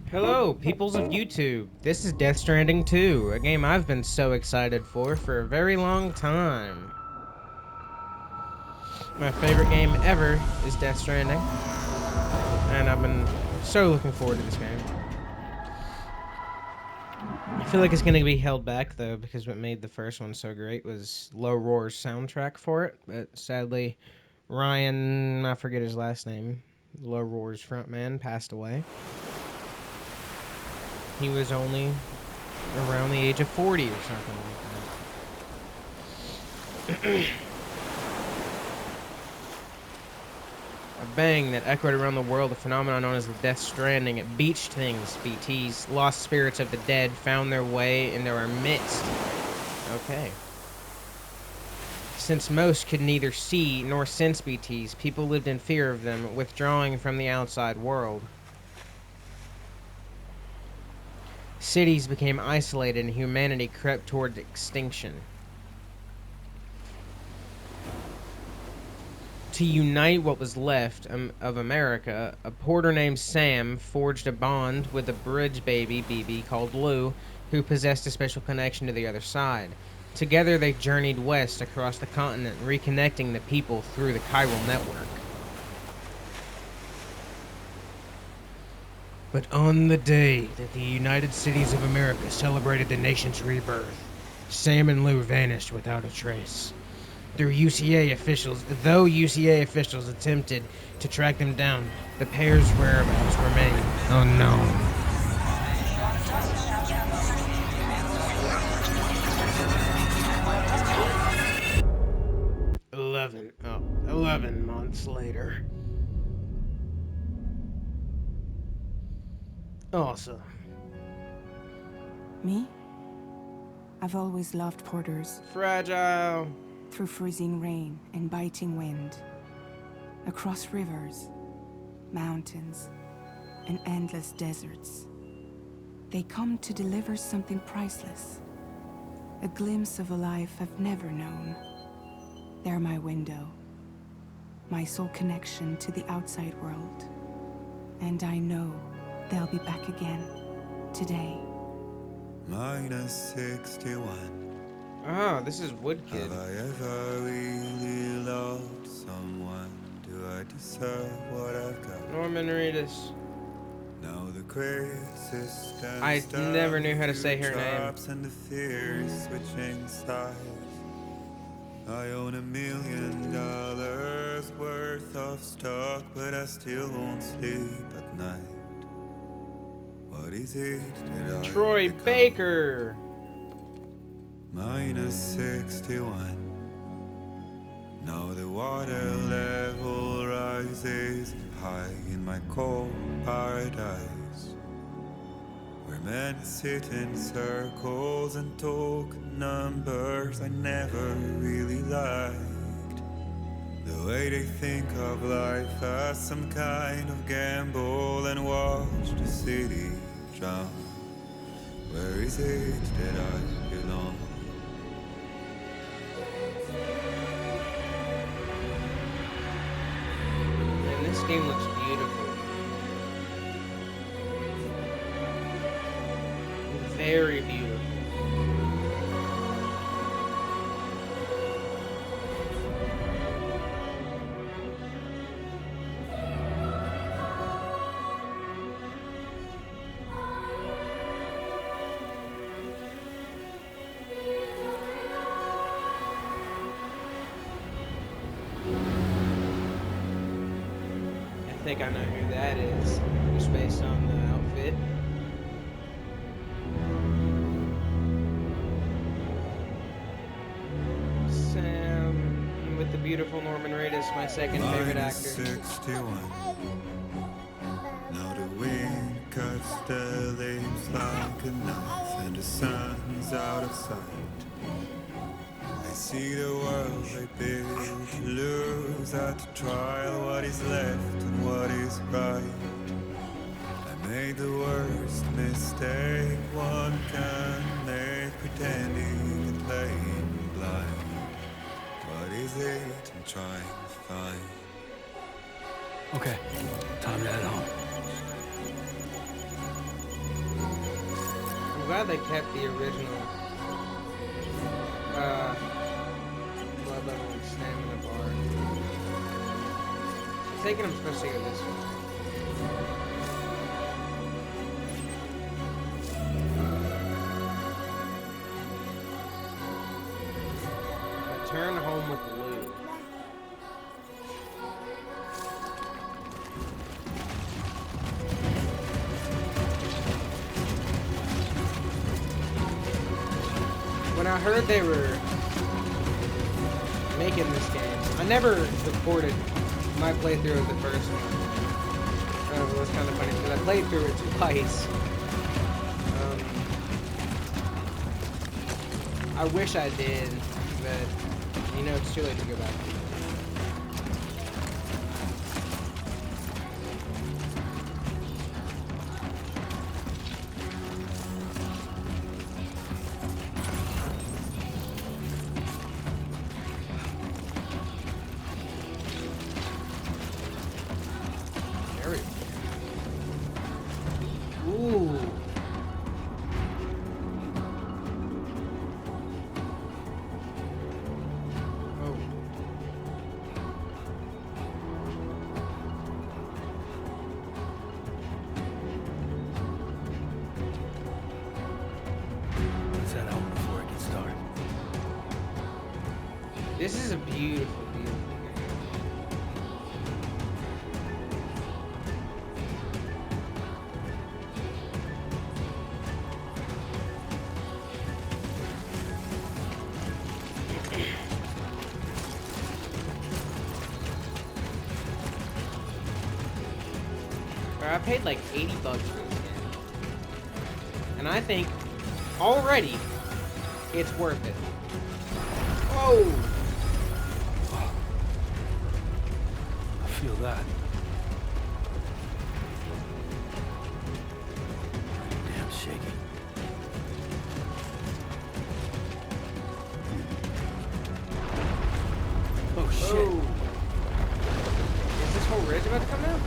Hello, peoples of YouTube. This is Death Stranding 2, a game I've been so excited for a very long time. My favorite game ever is Death Stranding, and I've been so looking forward to this game. I feel like it's going to be held back, though, because what made the first one so great was Low Roar's soundtrack for it, but sadly, Ryan, I forget his last name, Low Roar's frontman, passed away. He was only around the age of 40 or something like that. A bang that echoed around the world, a phenomenon known as the Death Stranding. It beached things. BT's lost spirits of the dead found their way into our midst. Okay. Since most could neither see nor sense BTs, people lived in fear of them, withdrawing from the outside world. Cities became isolated and humanity crept toward extinction. To unite what was left of America, a porter named Sam forged a bond with a bridge baby BB called Lou, who possessed a special connection to the other side. Together they journeyed west across the continent, reconnecting the people through the chiral network. But on the day that the United Cities of America celebrated the nation's rebirth, Sam and Lou vanished without a trace. Though UCA officials attempted to track them down, the pair's whereabouts remain unknown. Eleven months later. Awesome. Me? I've always loved porters. Fragile. Through freezing rain and biting wind. Across rivers, mountains, and endless deserts. They come to deliver something priceless. A glimpse of a life I've never known. They're my window. My sole connection to the outside world. And I know they'll be back again. Today. -61. Ah, this is Woodkid. Have I ever really loved someone? Do I deserve what I've got? Norman Reedus. Now the craziest and I never knew how to say her name. And the fear switching sides. I own $1 million worth of stock, but I still won't sleep at night. What is it that I Troy become? Baker. -61. Now the water level rises high in my cold paradise, where men sit in circles and talk numbers I never really liked. The way they think of life as some kind of gamble and watch the city drown. Where is it that I belong? Man, this game looks beautiful. Very beautiful. I think I know who that is, just based on the outfit. Sam with the beautiful Norman Reedus, my second favorite actor. -61. Now the wind cuts the leaves like a knife, and the sun's out of sight. I see the world they build to lose at the trial, what is left and what is right. I made the worst mistake one can make, pretending and playing blind. What is it I'm trying to find? Okay, time to head home. glad they kept the original blood level and stamina bar. I take it I'm supposed to go this way. Return home with Lou. When I heard they were making this game, I never recorded my playthrough of the first one. It was kind of funny because I played through it twice. I wish I did, but you know it's too late to go back. There we go. Ooh. This is a beautiful, beautiful game. I paid like $80 for this game. And I think already it's worth it. Whoa! I feel that. Damn shaky. Oh shit. Oh. Is this whole ridge about to come down?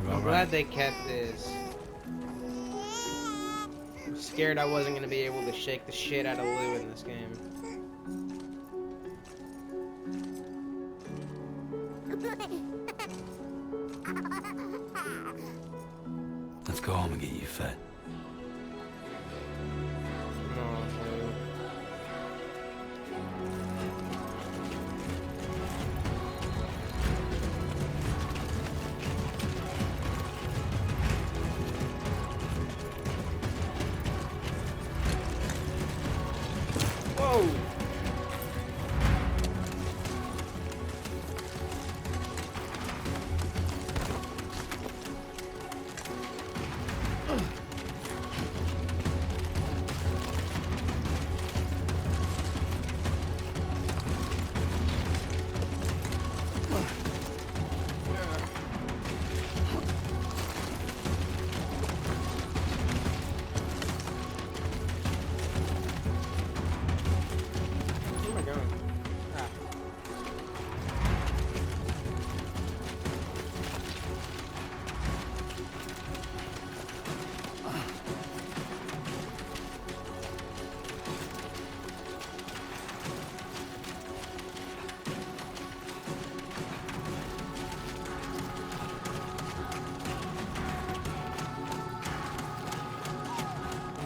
I'm glad they kept this. I'm scared I wasn't going to be able to shake the shit out of Lou in this game. Let's go home and get you fed. Whoa!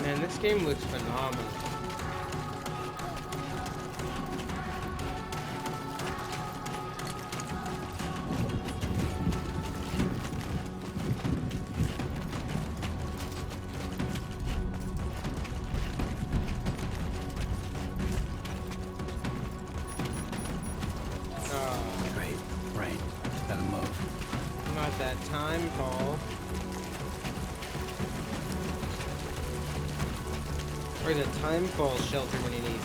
Man, this game looks phenomenal. Right. Gotta move. Not that time call. Or the time fall shelter when you need me.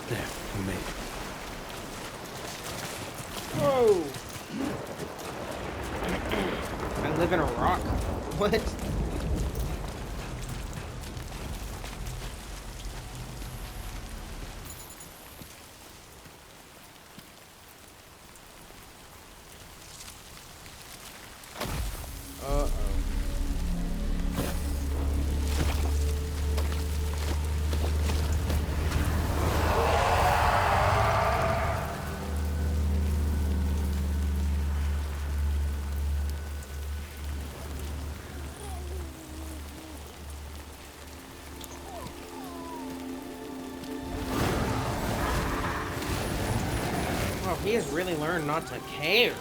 There, we made it. Whoa! I live in a rock. What? Uh-oh. Wow, he has really learned not to care.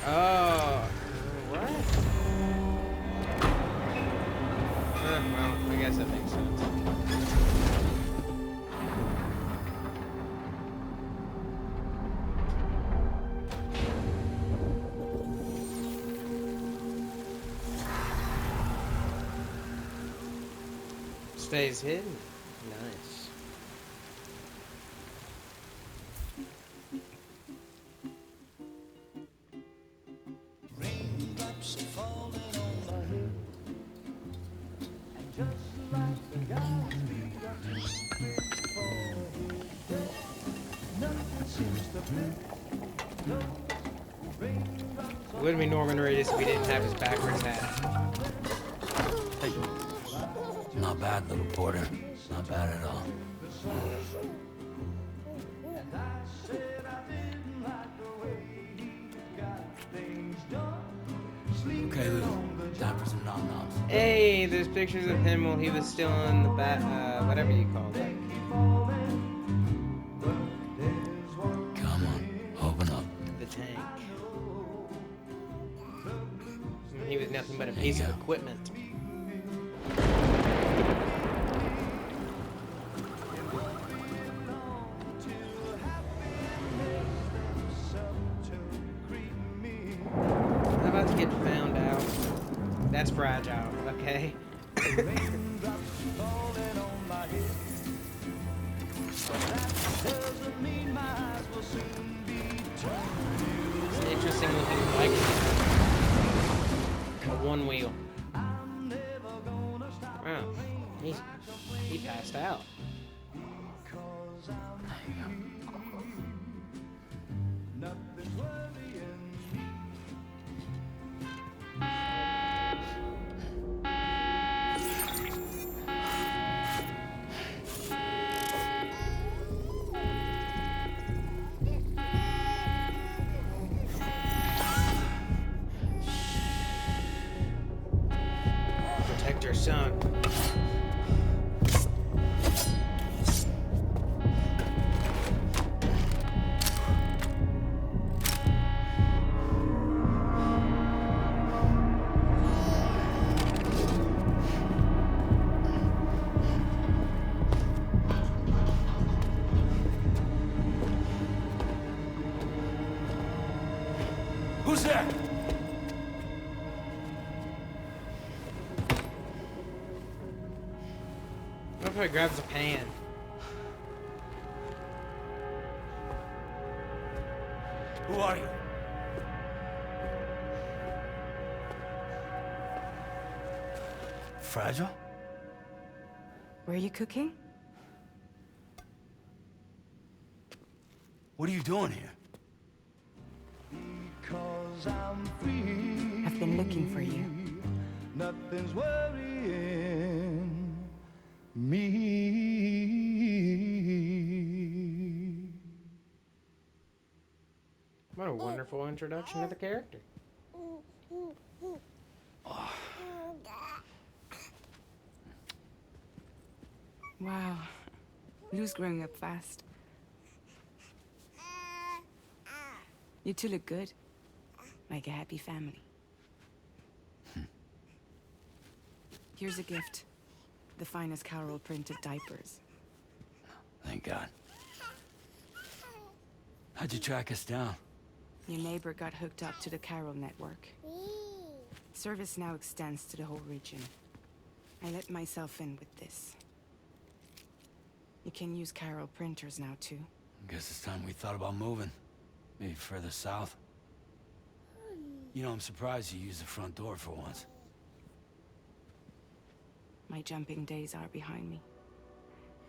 Oh, what? Well, I guess that makes sense. Stays hidden. Nice. It wouldn't be Norman Reedus if he didn't have his backwards hat. Hey. Not bad, little Porter. Not bad at all. Okay, Lou. Time for some nom-noms. Hey, there's pictures of him while he was still in the whatever you call it. Come on, open up. The tank. He was nothing but a piece of equipment. I'm about to get found out. That's fragile, okay? It's an interesting looking bike. A one wheel. Wow. He passed out. Protect your son. Who's there? What if I grabs a pan? Who are you? Fragile? Were you cooking? What are you doing here? I've been looking for you. Nothing's worrying me. What a wonderful introduction to the character. Wow. Lou's growing up fast. You two look good. Like a happy family. Here's a gift. The finest Carol printed diapers. Thank God. How'd you track us down? Your neighbor got hooked up to the Carol network. Service now extends to the whole region. I let myself in with this. You can use Chiral printers now, too. Guess it's time we thought about moving. Maybe further south. You know, I'm surprised you used the front door for once. My jumping days are behind me.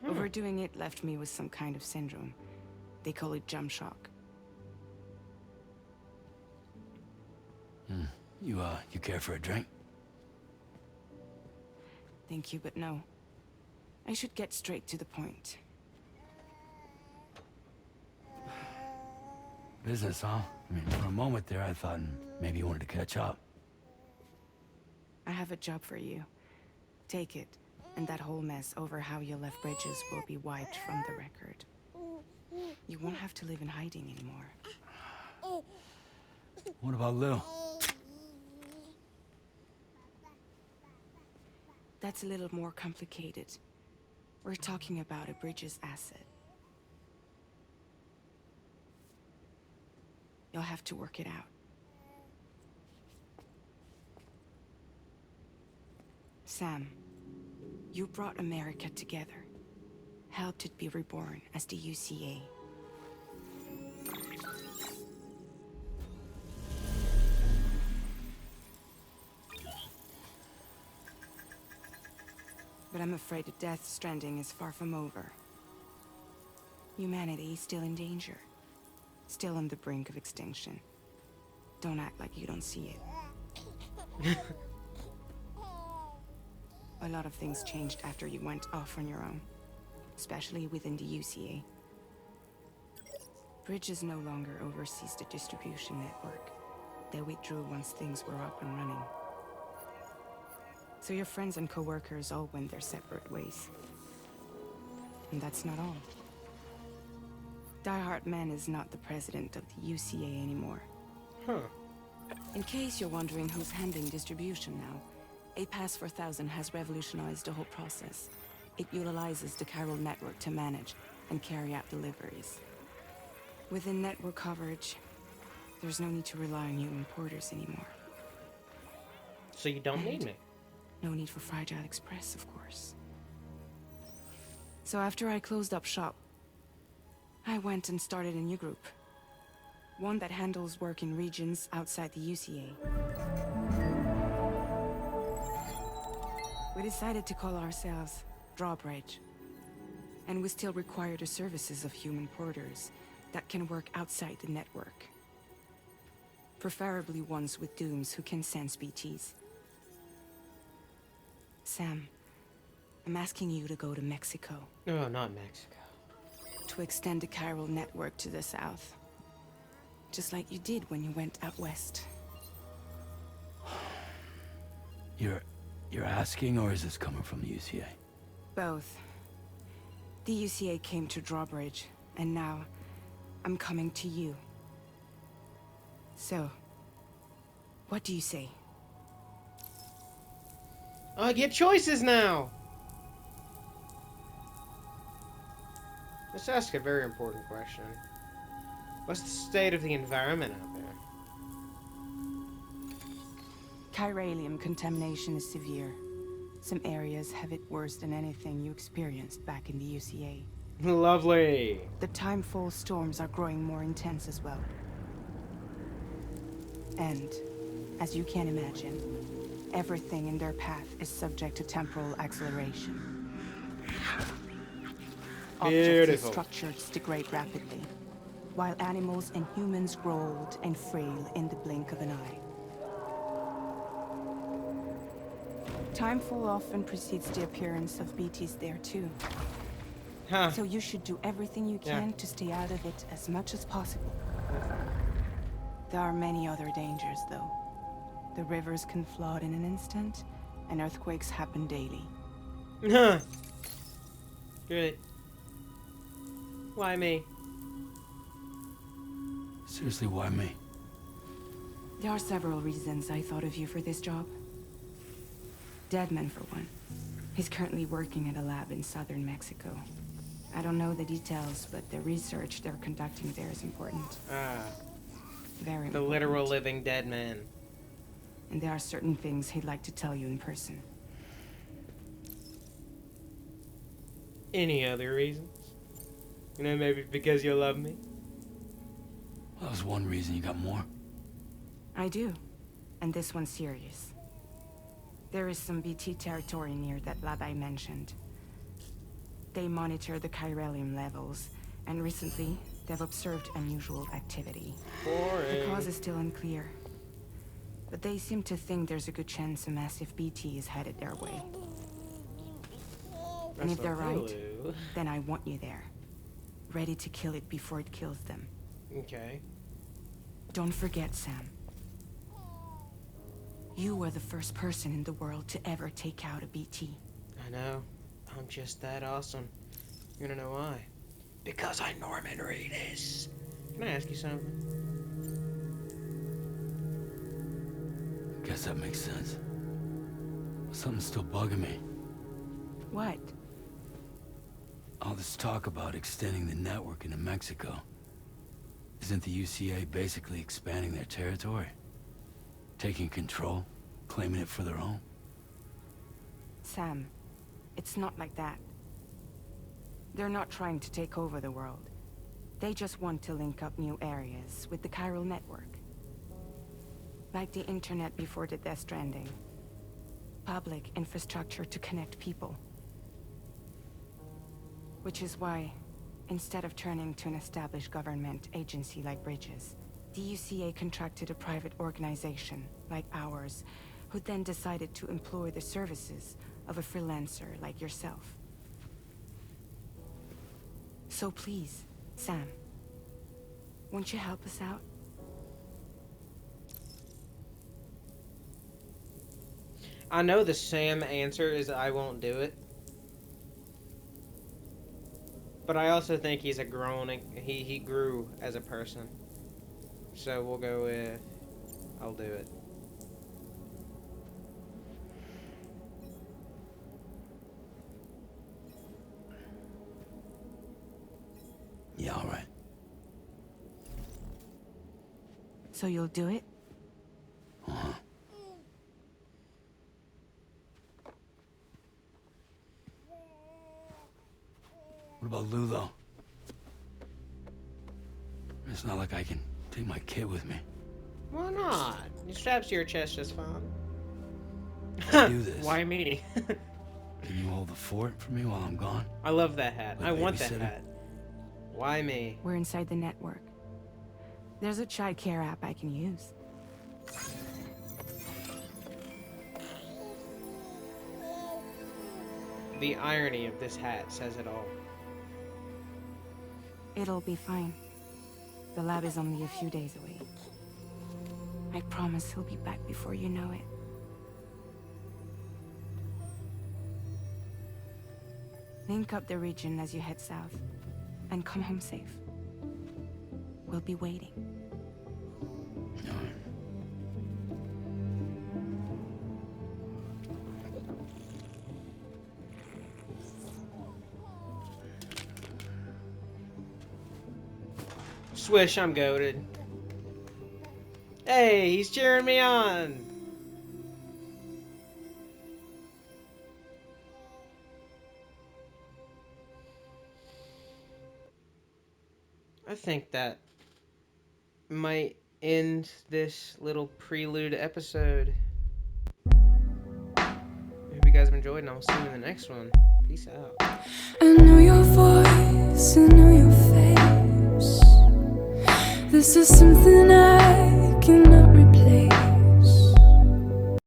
Overdoing it left me with some kind of syndrome. They call it jump shock. You care for a drink? Thank you, but no. I should get straight to the point. Business, huh? I mean, for a moment there, I thought maybe you wanted to catch up. I have a job for you. Take it, and that whole mess over how you left Bridges will be wiped from the record. You won't have to live in hiding anymore. What about Lou? That's a little more complicated. We're talking about a Bridges asset. You'll have to work it out. Sam, you brought America together. Helped it be reborn as the UCA. But I'm afraid that Death Stranding is far from over. Humanity is still in danger. Still on the brink of extinction. Don't act like you don't see it. A lot of things changed after you went off on your own. Especially within the UCA. Bridges no longer oversees the distribution network. They withdrew once things were up and running. So your friends and co-workers all went their separate ways. And that's not all. Die Hard Man is not the president of the UCA anymore. Huh. In case you're wondering who's handling distribution now, A Pass 4000 has revolutionized the whole process. It utilizes the Chiral network to manage and carry out deliveries. Within network coverage, there's no need to rely on human porters anymore. So you don't need me. No need for Fragile Express, of course. So after I closed up shop, I went and started a new group. One that handles work in regions outside the UCA. We decided to call ourselves Drawbridge. And we still require the services of human porters that can work outside the network. Preferably ones with dooms who can sense BTs. Sam, I'm asking you to go to Mexico. No, not Mexico. To extend the Chiral network to the south. Just like you did when you went out west. You're asking, or is this coming from the UCA? Both. The UCA came to Drawbridge, and now I'm coming to you. So, what do you say? I get choices now! Let's ask a very important question. What's the state of the environment out there? Chiralium contamination is severe. Some areas have it worse than anything you experienced back in the UCA. Lovely! The timefall storms are growing more intense as well. And, as you can imagine, everything in their path is subject to temporal acceleration. Objects and structures degrade rapidly, while animals and humans grow old and frail in the blink of an eye. Timefall often precedes the appearance of BTs there too. Huh. So you should do everything you can to stay out of it as much as possible. There are many other dangers, though. The rivers can flood in an instant, and earthquakes happen daily. Huh. Good. Why me? Seriously, why me? There are several reasons I thought of you for this job. Deadman, for one. He's currently working at a lab in southern Mexico. I don't know the details, but the research they're conducting there is important. Ah, Very the important. literal living dead man. and there are certain things he'd like to tell you in person. Any other reasons? You know, maybe because you love me? That was one reason. You got more? I do, and this one's serious. There is some BT territory near that lab I mentioned. They monitor the chiralium levels, and recently, they've observed unusual activity. Boring. The cause is still unclear, but they seem to think there's a good chance a massive BT is headed their way. And if they're right, then I want you there, ready to kill it before it kills them. Okay. Don't forget, Sam. You were the first person in the world to ever take out a BT. I know. I'm just that awesome. You wanna know why? Because I'm Norman Reedus. Can I ask you something? Guess that makes sense. Something's still bugging me. What? All this talk about extending the network into Mexico. Isn't the UCA basically expanding their territory? Taking control? Claiming it for their own? Sam, it's not like that. They're not trying to take over the world. They just want to link up new areas with the chiral network. Like the internet before the Death Stranding. Public infrastructure to connect people. Which is why, instead of turning to an established government agency like Bridges, the UCA contracted a private organization, like ours, who then decided to employ the services of a freelancer like yourself. So please, Sam, won't you help us out? I know the Sam answer is I won't do it. But I also think he's a he grew as a person. So we'll go with I'll do it. Yeah, all right. So you'll do it? Uh-huh. What about Lou, though? It's not like I can take my kid with me. Why not? Your straps to your chest just fine. Let's do this. Why me? Can you hold the fort for me while I'm gone? I love that hat. Like I want that babysitter? hat. Why me? We're inside the network. There's a child care app I can use. The irony of this hat says it all. It'll be fine. The lab is only a few days away. I promise he'll be back before you know it. Link up the region as you head south, and come home safe. We'll be waiting. All right. Swish, I'm goated. Hey, he's cheering me on. I think that might end this little prelude episode. Hope you guys have enjoyed, and I'll see you in the next one. Peace out. I know your voice, I know your face. This is something I cannot replace.